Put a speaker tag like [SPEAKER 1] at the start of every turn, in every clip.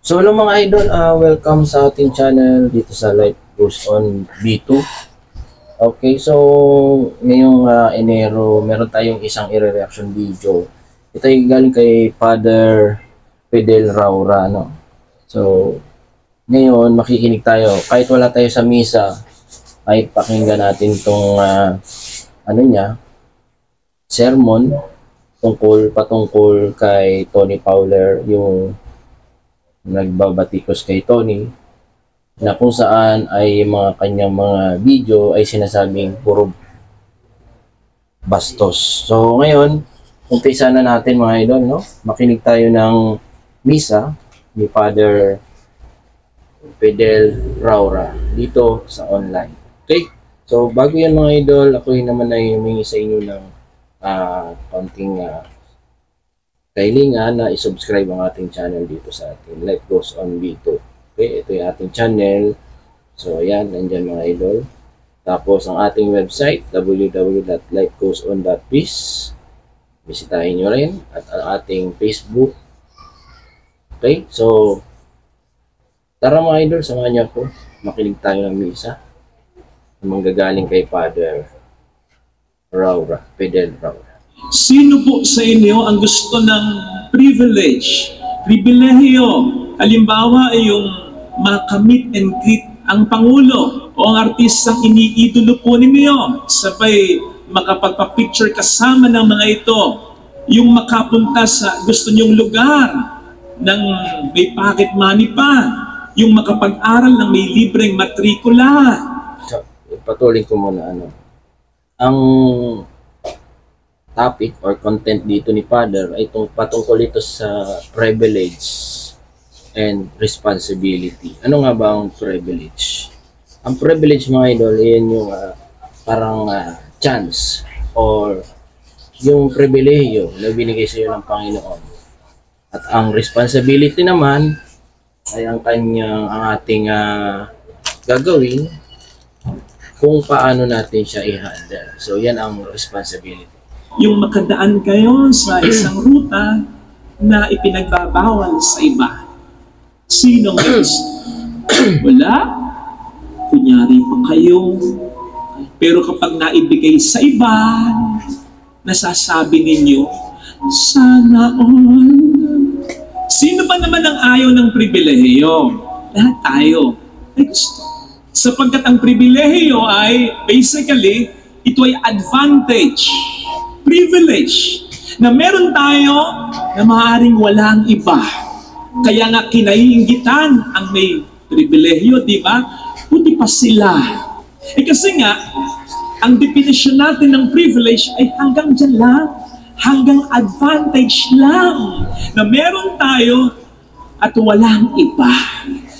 [SPEAKER 1] So hello mga idol, welcome sa ating channel dito sa Life Goes On B2. Okay, so ngayong Enero, meron tayong isang i-reaction video. Ito ay galing kay Father Fidel Raura, no? So ngayon makikinig tayo, kahit wala tayo sa misa, ay pakinggan natin itong sermon patungkol kay Tony Fowler, yung nagbabatikos kay Tony, na kung saan ay mga kanyang mga video ay sinasabing puro bastos. So ngayon, umpisa na natin mga idol, no? Makinig tayo ng misa ni Father Fidel Raura dito sa online. Okay? So bago yan mga idol, ako naman ay humingi sa inyo ng konting kailangan na i-subscribe ang ating channel dito sa ating Life Goes On B2. Okay, ito yung ating channel. So, ayan, nandyan mga idol. Tapos, ang ating website, www.lifegoeson.biz. Bisitahin nyo rin. At ang ating Facebook. Okay, so, tara mga idol, samahan niyo ako. Makinig tayo ng misa. Manggagaling kay Father Raura, Fidel Raura.
[SPEAKER 2] Sino po sa inyo ang gusto ng privilege, pribilehiyo? Halimbawa ay yung makamit and greet ang Pangulo o ang artistang iniidolo po ninyo, sabay makapagpa-picture kasama ng mga ito, yung makapunta sa gusto nyong lugar ng may pocket money pa, yung makapag-aral ng may libreng matrikula.
[SPEAKER 1] So, patuloy ko muna ang topic or content dito ni Father ay patungkol ito sa privilege and responsibility. Ano nga ba ang privilege? Ang privilege mga idol, yan yung parang chance or yung pribilehiyo na binigay sa iyo ng Panginoon. At ang responsibility naman ay ang ating gagawin kung paano natin siya i-handle. So yan ang responsibility.
[SPEAKER 2] Yung makadaan kayo sa isang ruta na ipinagbabawal sa iba. Sino gusto? Wala. Kunyari pa kayo. Pero kapag naibigay sa iba, nasasabi ninyo, sana all. Sino ba naman ang ayaw ng pribilehiyo? Lahat tayo. Ay gusto. Sapagkat ang pribilehiyo ay basically, ito ay advantage, privilege, na meron tayo na maaaring walang iba. Kaya nga kinaiinggitan ang may pribilehiyo, di ba? Buti pa sila. Kasi nga, ang definition natin ng privilege ay hanggang dyan lang, hanggang advantage lang, na meron tayo at walang iba.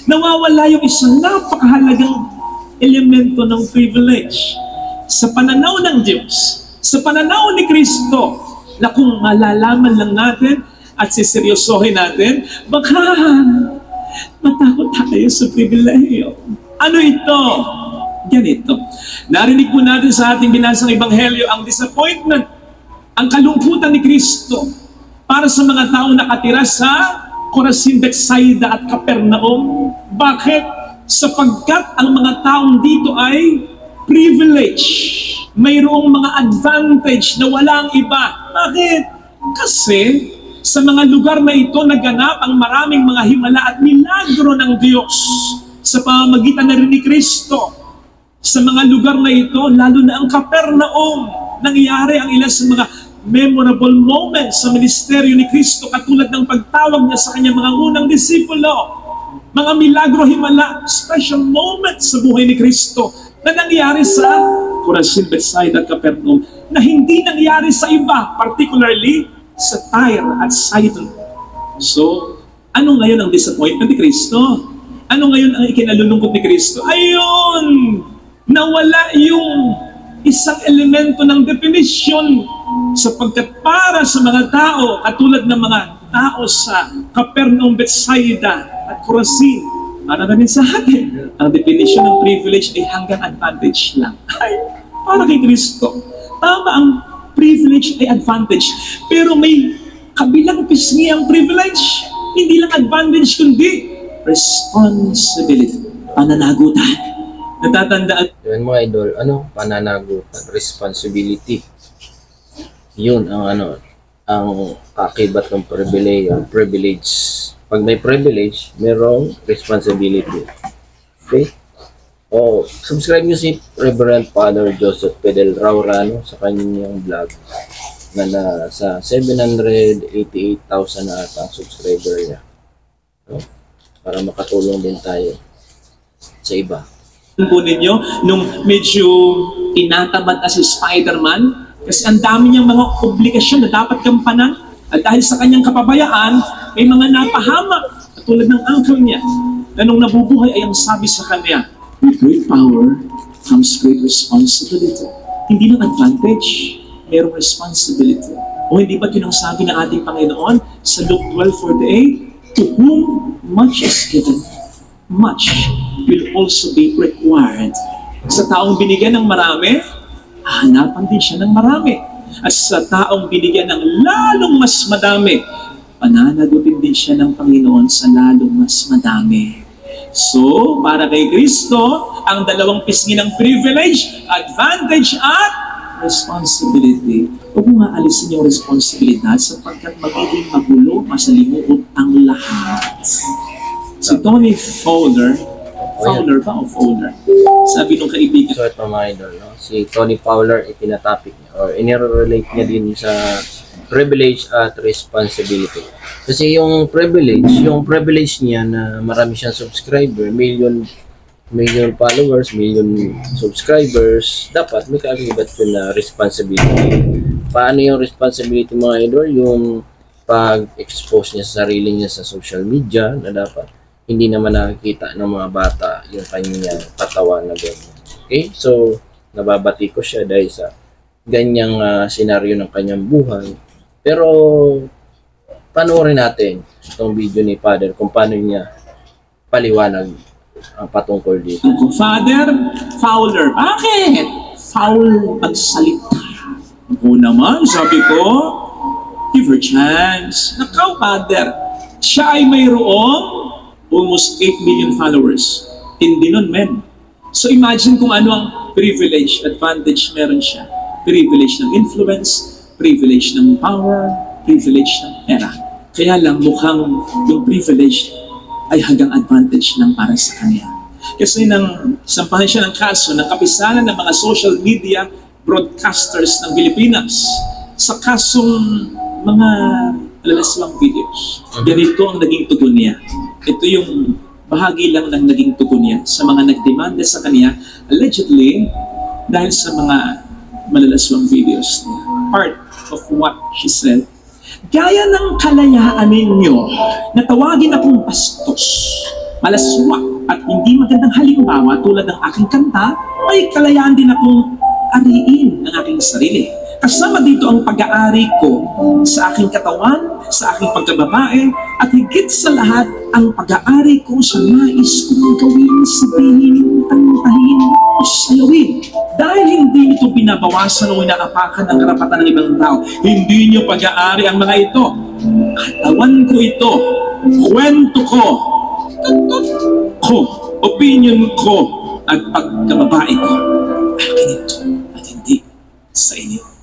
[SPEAKER 2] Nawawala yung isang napakahalagang elemento ng privilege. Sa pananaw ng Diyos, sa pananaw ni Kristo, na kung malalaman lang natin at siseryosohin natin, baka matakot tayo sa pribilehiyo. Ano ito? Ganito. Narinig po natin sa ating binasang Ebanghelyo ang disappointment, ang kalungkutan ni Kristo para sa mga taong nakatira sa Corazin, Bethsaida at Capernaum. Bakit? Sapagkat ang mga taong dito ay privilege. Mayroong mga advantage na walang iba. Bakit? Kasi sa mga lugar na ito naganap ang maraming mga himala at milagro ng Diyos sa pamamagitan na rin ni Kristo. Sa mga lugar na ito, lalo na ang Capernaum, nangyari ang ilan sa mga memorable moments sa ministeryo ni Kristo, katulad ng pagtawag niya sa kanyang mga unang disipulo. Mga milagro, himala, special moments sa buhay ni Kristo na nangyari sa Corazin, Bethsaida at Capernaum na hindi nangyari sa iba, particularly sa Tyre at Sidon. So, ano ngayon ang disappointment ni Kristo? Ano ngayon ang ikinalulungkot ni Kristo? Ayun! Nawala yung isang elemento ng definition, sapagkat para sa mga tao, katulad ng mga tao sa Capernaum, Bethsaida at Corazin, para na rin sa atin, ang definition ng privilege ay hanggang advantage lang. Ay, para kay Kristo, tama ang privilege ay advantage, pero may kabilang pisngi ang privilege. Hindi lang advantage, kundi responsibility. Pananagutan. Natatandaan.
[SPEAKER 1] Yun mga idol, pananagutan, responsibility. Yun ang ang kakibat ng privilege. Pag may privilege, merong responsibility. Okay? Subscribe nyo si Reverend Father Joseph Pedel Raurano sa kanyang vlog na nasa 788,000 na ata ang subscriber niya. Para makatulong din tayo sa iba.
[SPEAKER 2] Po ninyo, nung medyo tinatamad na si Spider-Man, kasi ang dami niyang mga obligasyon na dapat gampanan, at dahil sa kanyang kapabayaan, may mga napahamak, tulad ng uncle niya, na nung nabubuhay ay ang sabi sa kanya, with great power comes great responsibility. Hindi lang advantage, mayroong responsibility. O hindi ba yun ang sabi ng ating Panginoon sa Luke 12:48? To whom much is given, much will also be required. Sa taong binigyan ng marami, hahanapan din siya ng marami. At sa taong binigyan ng lalong mas madami, pananagutin din siya ng Panginoon sa lalong mas madami. So, para kay Kristo, ang dalawang pisngi ng privilege, advantage at responsibility. Huwag mo nga alisin yung responsibilidad sapagkat magiging magulo, masalimuot ang lahat. Si Tony Fowler, sabi nung kaibigan.
[SPEAKER 1] So ito mga idol, si Tony Fowler, itinatopic niya or inirelate niya din sa privilege at responsibility. Kasi yung privilege niya na marami siyang subscriber, million followers, million subscribers, dapat may kaakibat yun na responsibility. Paano yung responsibility mga idol? Yung pag-expose niya sa sarili niya sa social media na dapat hindi naman nakikita ng mga bata yung kanyang katawan na ganyan. Okay? So, nababati ko siya dahil sa ganyang senaryo ng kanyang buhay. Pero, panoorin natin itong video ni Father kung paano niya paliwanag ang patungkol dito.
[SPEAKER 2] Father Fowler, bakit? Foul pagsalita. Ako naman, sabi ko, give her chance. Nakaw, Father, siya ay mayroong almost 8 million followers. Hindi nun, men. So imagine kung ano ang privilege, advantage meron siya. Privilege ng influence, privilege ng power, privilege ng pera. Kaya lang mukhang yung privilege ay hanggang advantage lang para sa kanya. Kasi nang sampahan siya ng kaso ng kapisanan ng mga social media broadcasters ng Pilipinas sa kasong mga lalaswang videos. Ganito ang naging tugon niya. Ito yung bahagi lang ng naging tugon niya sa mga nagdemanda sa kanya, allegedly, dahil sa mga malalaswang videos niya. Part of what she said, gaya ng kalayaan ninyo na tawagin akong bastos, malaswa at hindi magandang halimbawa tulad ng aking kanta, may kalayaan din akong ariin ng aking sarili. Kasama dito ang pag-aari ko sa aking katawan, sa aking pagkababae, at higit sa lahat, ang pag-aari ko sa nais kong gawin, sabihin, kantahin, o sayawin. Dahil hindi ito binabawasan o inaapakan ang karapatan ng ibang tao, hindi nyo pag-aari ang mga ito. Katawan ko ito, kwento ko, opinion ko, at pagkababae ko. Akin ito, at hindi sa inyo.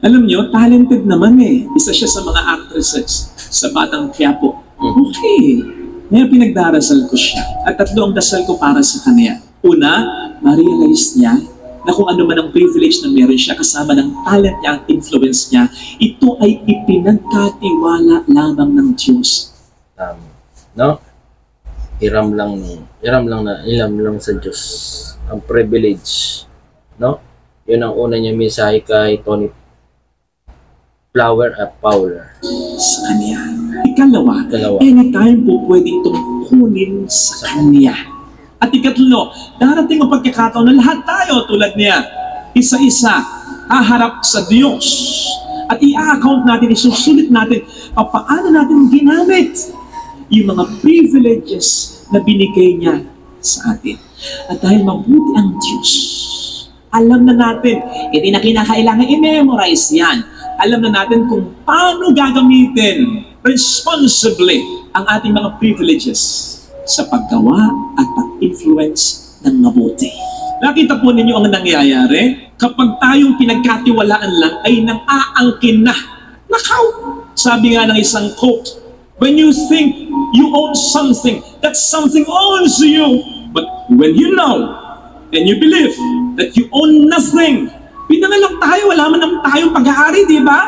[SPEAKER 2] Alam nyo, talented naman eh. Isa siya sa mga actresses sa Batang Quiapo. Okay. Ngayon pinagdarasal ko siya. At tatlo ang dasal ko para sa kanya. Una, ma-realize niya na kung ano man ang privilege na meron siya kasama ng talent niya, ang influence niya, ito ay ipinagkatiwala lamang ng Diyos.
[SPEAKER 1] No? Iram lang sa Diyos. Ang privilege. No? Yun ang una niya mensahe kay Tony Flower at Fowler.
[SPEAKER 2] Sa kanya. Ikalawa, anytime po pwedeng tungkulin sa kanya. At ikatlo, darating ang pagkakataon na lahat tayo tulad niya, isa-isa, haharap sa Diyos. At i-account natin, isusulit natin, paano natin ginamit yung mga privileges na binigay niya sa atin. At dahil mabuti ang Diyos, alam na natin, hindi na kinakailangan i-memorize yan. Alam na natin kung paano gagamitin responsibly ang ating mga privileges. sa paggawa at pag-influence ng mabuti. Nakita po ninyo ang nangyayari? Kapag tayong pinagkatiwalaan lang ay nang-aangkin na. Nakaw! Sabi nga ng isang quote, when you think you own something, that something owns you. But when you know and you believe that you own nothing, pinangalang tayo, wala man naman tayong pag-aari, di ba?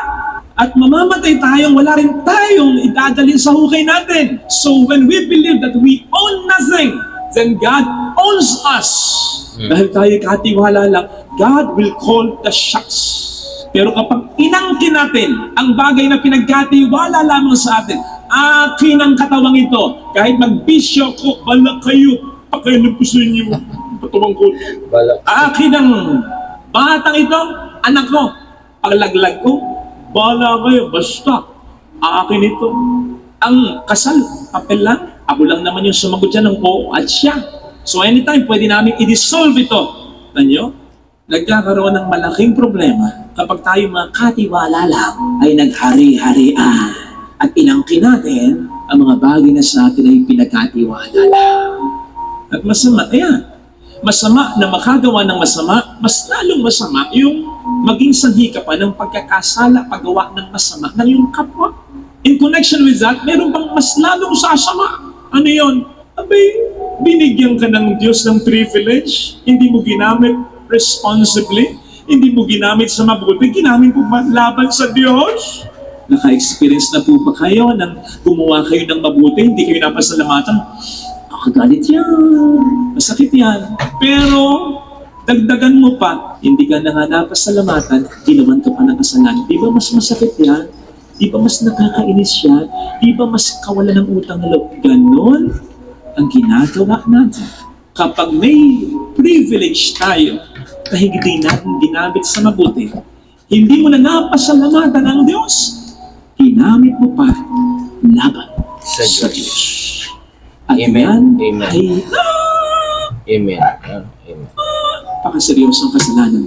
[SPEAKER 2] At mamamatay tayong wala rin tayong idadalhin sa hukay natin. So when we believe that we own nothing, then God owns us. Dahil tayo katiwala lang, God will call the shots. Pero kapag inangkin natin ang bagay na pinagkatiwala lamang sa atin, akin ang katawang ito, kahit magbisyo ko, bala kayo, pakailan po sa inyo, katawang ko. Akin ang batang ito, anak ko, paglaglag ko, bala kayo, basta, akin ito. Ang kasal, papel lang, ako lang naman yung sumagot dyan ng oo at siya. So anytime, pwede namin i-dissolve ito. Tanyo, nagkakaroon ng malaking problema kapag tayo mga katiwala lang ay naghari-harian at inangkin natin ang mga bagay na sa atin ay pinagkatiwala lang. At masama, ayan, masama na makagawa ng masama, mas lalong masama yung maging sanhi ka pa ng pagkakasala, paggawa ng masama ng iyong kapwa. In connection with that, meron pang mas lalong sasama. Ano yun? Abay, binigyan ka ng Diyos ng privilege, hindi mo ginamit responsibly, hindi mo ginamit sa mabuti, ginamit mo laban sa Diyos. Naka-experience na po ba kayo nang gumawa kayo ng mabuti, hindi kayo napasalamatan? Nakagalit yan, masakit yan. Pero, dagdagan mo pa, hindi ka na nga napasalamatan, ginawan ka pa ng kasalanan. Di ba mas masakit yan? Di ba mas nakakainis yan? Di ba mas kawalan ng utang na loob? Ganon ang ginagawa natin. Kapag may privilege tayo na hindi natin ginamit sa mabuti, hindi mo na napasalamatan ang Diyos, ginamit mo pa laban sa Diyos. At
[SPEAKER 1] Amen.
[SPEAKER 2] yan
[SPEAKER 1] Amen.
[SPEAKER 2] ay
[SPEAKER 1] Amen. Amen.
[SPEAKER 2] napakaseryosong kasalanan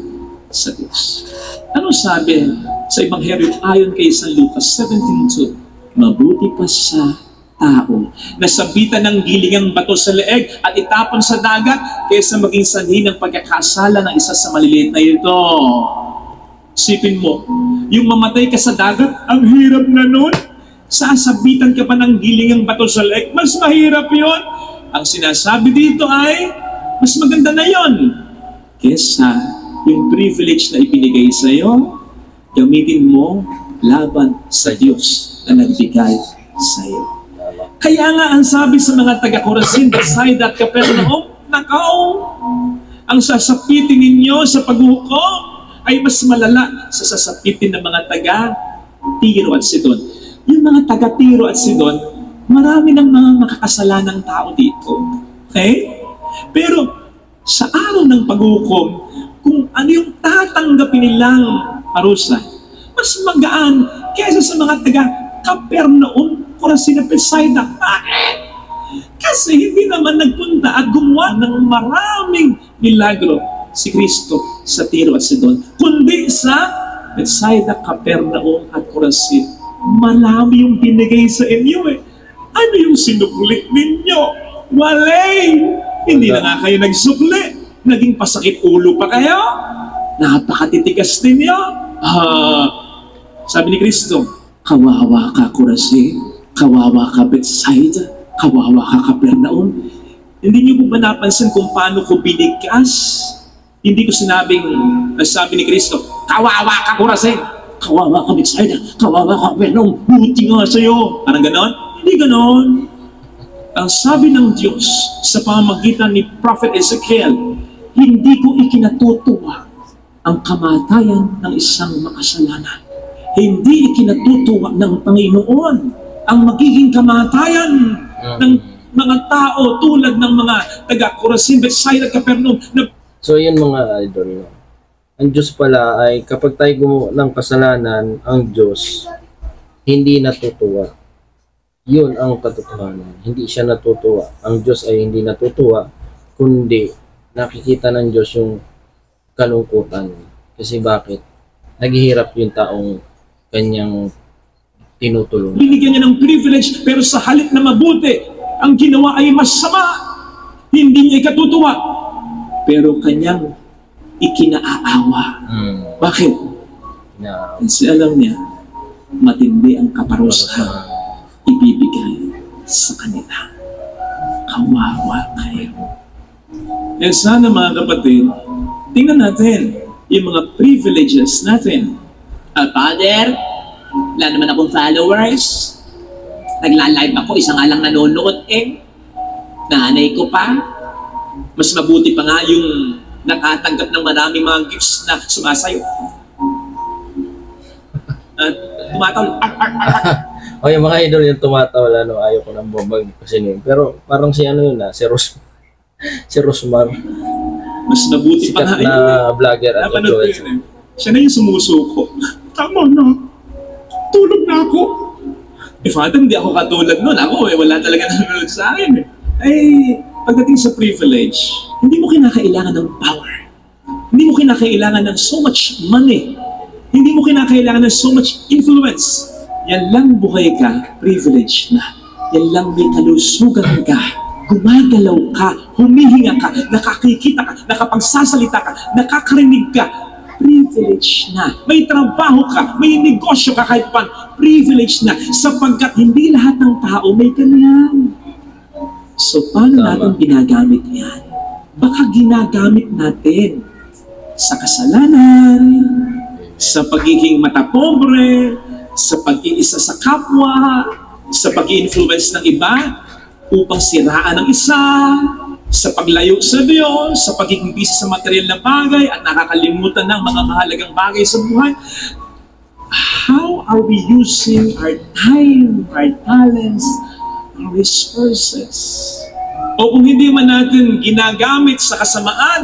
[SPEAKER 2] sa Diyos. Ano sabi sa Ebanghelyo ayon kay San Lucas 17:2? Mabuti pa sa tao na sabitan ng gilingang bato sa leeg at itapon sa dagat kaysa maging sanhi ng pagkakasala ng isa sa maliliit na ito. Sipin mo, yung mamatay ka sa dagat, ang hirap na nun. Sasabitan ka pa ng gilingang bato sa leeg, mas mahirap yon. Ang sinasabi dito ay, mas maganda na yon kaysa yung privilege na ibinigay sa iyo, gamitin mo laban sa Diyos na nagbigay sa iyo. Kaya nga ang sabi sa mga taga-Corazin, Bethsaida at Capernaum, nakaw, ang sasapitin ninyo sa paghukom ay mas malala sa sasapitin ng mga taga-Tiro at Sidon. Yung mga taga-Tiro at Sidon, marami ng mga makakasalanang tao dito. Okay? Pero sa araw ng paghukom, kung ano yung tatanggapin nilang parusa, mas magaan kaysa sa mga taga-Capernaum, Corazin at Bethsaida. Bakit? Kasi hindi naman nagpunta at gumawa ng maraming milagro si Kristo sa Tiro at Sidon, kundi sa Bethsaida, Capernaum at Corazin. Marami yung binigay sa inyo eh. Ano yung sinukli ninyo? Walay! Hindi na nga kayo nagsukli. Naging pasakit ulo pa kayo? Napakatitigas ninyo? Sabi ni Kristo, kawawa ka Corazin, kawawa ka Bethsaida, kawawa ka Capernaum. Hindi niyo po ba napansin kung paano ko binigkas? Hindi ko sinabing, sabi ni Kristo, kawawa ka Corazin, kawawa ka Bethsaida, kawawa ka Capernaum, buti nga sa'yo. Parang ganon? Hindi ganon. Ang sabi ng Diyos sa pamamagitan ni Prophet Ezekiel, hindi ko ikinatutuwa ang kamatayan ng isang makasalanan. Hindi ikinatutuwa ng Panginoon ang magiging kamatayan ng mga tao tulad ng mga taga-Corazin, Bethsaida, Capernaum.
[SPEAKER 1] So yun mga idol, ang Diyos pala ay kapag tayo gumawa ng kasalanan, ang Diyos hindi natutuwa. Yun ang katotohanan. Hindi siya natutuwa. Ang Diyos ay hindi natutuwa, kundi nakikita ng Diyos yung kalungkutan. Kasi bakit? Naghihirap yung taong kanyang tinutulungan.
[SPEAKER 2] Binigyan niya ng privilege, pero sa halip na mabuti, ang ginawa ay masama, hindi niya ikatutuwa, pero kanyang ikinaawa. Bakit? Kasi alam niya, matindi ang kaparusahan ibibigay sa kanila. Kawawa kayo. Sana mga kapatid, tingnan natin yung mga privileges natin. Father, wala naman akong followers. Nagla-live ako, isa nga lang nanonood Nanay ko pa. Mas mabuti pa nga yung nakatanggap ng maraming mga gifts na sumasayo. At tumataw.
[SPEAKER 1] O yung mga idol yung tumatawa, ayaw ko ng bobag kasi pero parang si yun si Rosmar.
[SPEAKER 2] Mas mabuti pa
[SPEAKER 1] sikat
[SPEAKER 2] nga
[SPEAKER 1] na vlogger at influencer.
[SPEAKER 2] Siya na yung sumusuko. Tama na. Tulog na ako. Father, hindi ako katulad nun. Ako wala talaga nanonood sa akin pagdating sa privilege, hindi mo kinakailangan ng power. Hindi mo kinakailangan ng so much money. Hindi mo kinakailangan ng so much influence. Yan lang buhay ka, privilege na. Yan lang may kalusugan ka. Gumagalaw ka, humihinga ka, nakakikita ka, nakapagsasalita ka, nakakarinig ka. Privilege na. May trabaho ka, may negosyo ka kahit pa. Privilege na. Sapagkat hindi lahat ng tao may ganyan. So, paano natin ginagamit yan? Baka ginagamit natin sa kasalanan, sa pagiging matapobre, sa pag-iisa sa kapwa, sa pag-influence ng iba, upang siraan ng isa, sa paglayo sa Diyos, sa pagiging busy sa material na bagay, at nakakalimutan ng mga mahalagang bagay sa buhay. How are we using our time, our talents, our resources? O kung hindi man natin ginagamit sa kasamaan,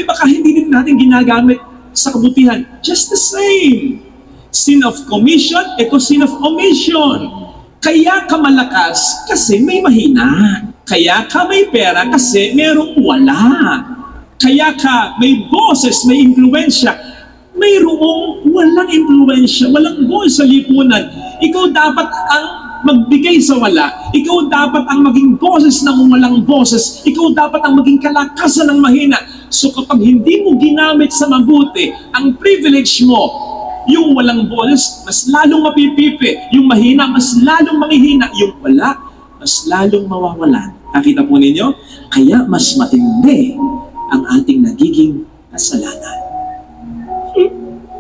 [SPEAKER 2] baka hindi din natin ginagamit sa kabutihan. Just the same. Sin of commission, sin of omission. Kaya ka malakas kasi may mahina. Kaya ka may pera kasi merong wala. Kaya ka may boses, may impluensya. Mayroong walang impluensya, walang boses sa lipunan. Ikaw dapat ang magbigay sa wala. Ikaw dapat ang maging boses ng walang boses. Ikaw dapat ang maging kalakasan ng mahina. So kapag hindi mo ginamit sa mabuti ang privilege mo, yung walang boses, mas lalong mapipipi. Yung mahina, mas lalong manghihina. Yung wala, mas lalong mawawalan. Nakita po ninyo? Kaya mas matindi ang ating nagiging kasalanan.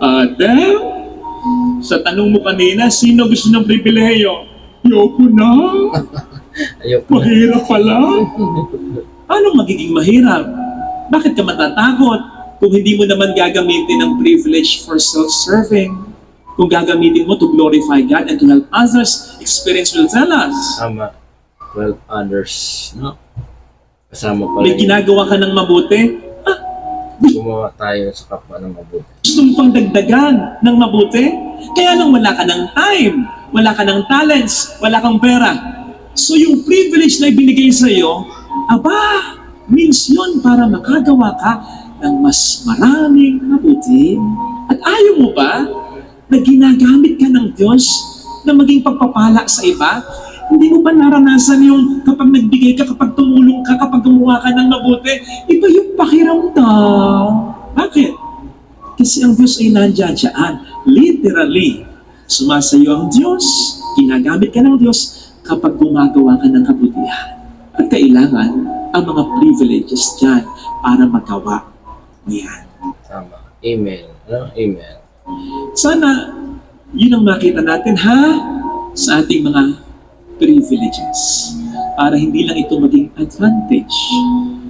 [SPEAKER 2] Father, sa tanong mo kanina, sino gusto ng pribilehiyo? Ayoko na. Mahirap pala. Anong magiging mahirap? Bakit ka matatakot kung hindi mo naman gagamitin ang privilege for self-serving? Kung gagamitin mo to glorify God and to help others, experience will tell us.
[SPEAKER 1] Tama. To help others, no? Kasama pa
[SPEAKER 2] May ginagawa ka ng mabuti?
[SPEAKER 1] Gumawa tayo sa kapwa ng mabuti.
[SPEAKER 2] Gusto mo pang dagdagan ng mabuti? Kaya lang wala ka ng time, wala ka ng talents, wala kang pera. So yung privilege na ibinigay sa iyo, means yun para makagawa ka ng mas maraming mabuti. At ayaw mo ba na ginagamit ka ng Diyos na maging pagpapala sa iba? Hindi mo ba naranasan yung kapag nagbigay ka, kapag tumulong ka, kapag gumawa ka ng mabuti, iba yung pakiramdam. Bakit? Kasi ang Diyos ay nandiyan. Literally, sumasayo ang Diyos, ginagamit ka ng Diyos kapag gumagawa ka ng kabutihan. At kailangan ang mga privileges dyan para magawa mo yan.
[SPEAKER 1] Tama. Amen. Amen.
[SPEAKER 2] Sana, yun ang makita natin, sa ating mga privileges. Para hindi lang ito maging advantage.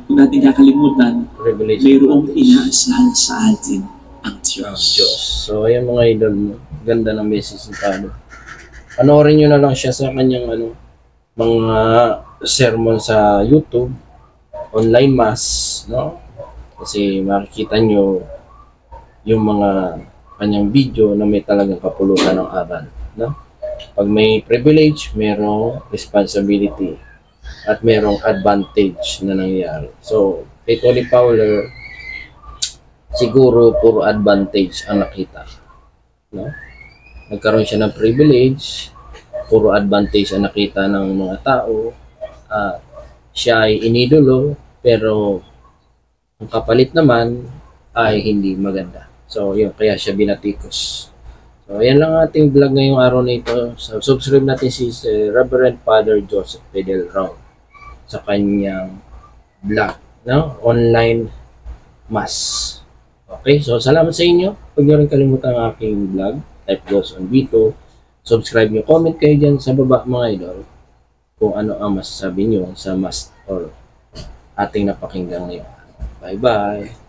[SPEAKER 2] Kung natin kakalimutan, mayroong inaasahan sa atin ang Diyos.
[SPEAKER 1] So, ayan mga idol mo. Ganda ng message ni Pado. Panoorin nyo na lang siya sa kanyang mga sermon sa YouTube, online mass, no? Kasi makikita nyo yung mga kanyang video na may talagang kapulutan ng aral, no? Pag may privilege, merong responsibility at merong advantage na nangyari. So, kay Tony Fowler, siguro puro advantage ang nakita, no? Nagkaroon siya ng privilege, puro advantage ang nakita ng mga tao, siya ay inidolo, pero ang kapalit naman ay hindi maganda. So, yun, kaya siya binatikos. So, yan lang ating vlog ngayong araw na ito. So, subscribe natin si Reverend Father Joseph Fidel Rao sa kanyang vlog, no? Online Mass. Okay, so salamat sa inyo. Huwag nyo rin kalimutan ang aking vlog, Life Goes on Vito. Subscribe nyo, comment kayo dyan sa baba mga idol kung ano ang masasabi nyo sa Mass or ating napakinggan ngayon. Bye-bye!